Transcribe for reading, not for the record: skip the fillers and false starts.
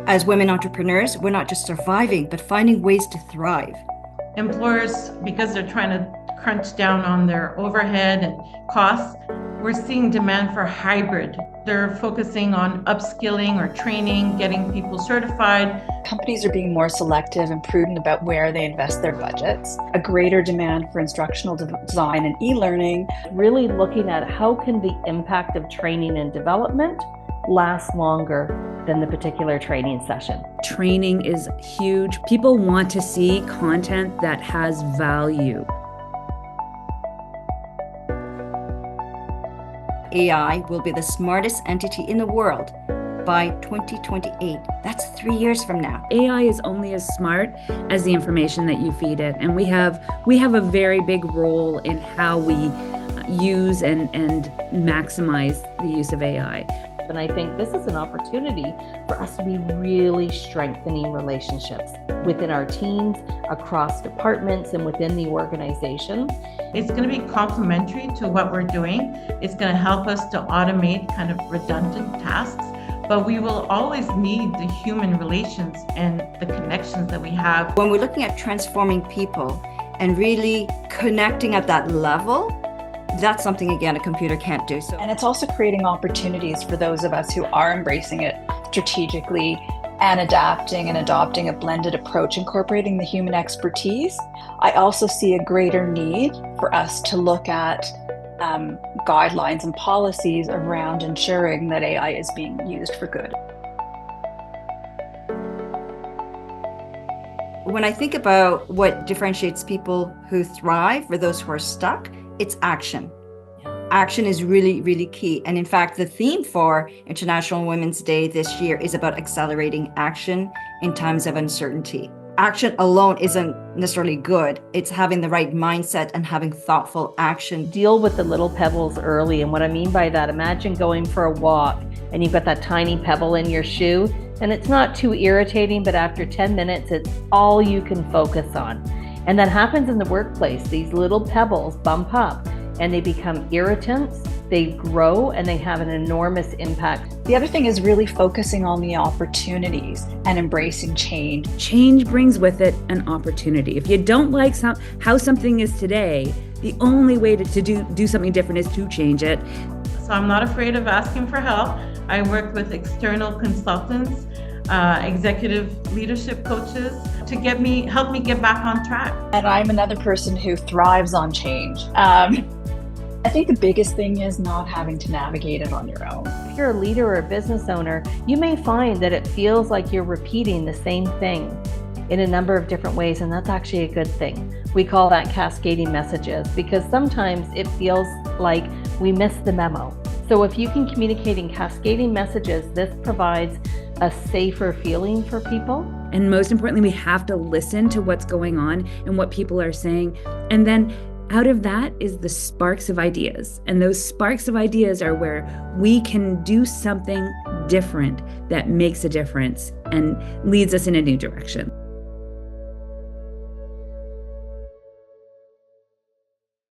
As women entrepreneurs, we're not just surviving, but finding ways to thrive. Employers, because they're trying to crunch down on their overhead and costs, we're seeing demand for hybrid. They're focusing on upskilling or training, getting people certified. Companies are being more selective and prudent about where they invest their budgets. A greater demand for instructional design and e-learning. Really looking at how can the impact of training and development last longer than the particular training session. Training is huge. People want to see content that has value. AI will be the smartest entity in the world by 2028. That's 3 years from now. AI is only as smart as the information that you feed it. And we have a very big role in how we use and maximize the use of AI. And I think this is an opportunity for us to be really strengthening relationships within our teams, across departments, and within the organization. It's going to be complementary to what we're doing. It's going to help us to automate kind of redundant tasks, but we will always need the human relations and the connections that we have. When we're looking at transforming people and really connecting at that level, that's something, again, a computer can't do. And it's also creating opportunities for those of us who are embracing it strategically and adapting and adopting a blended approach, incorporating the human expertise. I also see a greater need for us to look at guidelines and policies around ensuring that AI is being used for good. When I think about what differentiates people who thrive for those who are stuck, it's action. Action is really, really key. And in fact, the theme for International Women's Day this year is about accelerating action in times of uncertainty. Action alone isn't necessarily good. It's having the right mindset and having thoughtful action. Deal with the little pebbles early. And what I mean by that, imagine going for a walk and you've got that tiny pebble in your shoe and it's not too irritating, but after 10 minutes, it's all you can focus on. And that happens in the workplace. These little pebbles bump up and they become irritants, they grow, and they have an enormous impact. The other thing is really focusing on the opportunities and embracing change. Change brings with it an opportunity. If you don't like how something is today, the only way to do something different is to change it. So I'm not afraid of asking for help. I work with external consultants, executive leadership coaches to help me get back on track. And I'm another person who thrives on change. I think the biggest thing is not having to navigate it on your own. If you're a leader or a business owner, you may find that it feels like you're repeating the same thing in a number of different ways, and that's actually a good thing. We call that cascading messages because sometimes it feels like we miss the memo. So if you can communicate in cascading messages, this provides a safer feeling for people. And most importantly, we have to listen to what's going on and what people are saying. And then out of that is the sparks of ideas. And those sparks of ideas are where we can do something different that makes a difference and leads us in a new direction.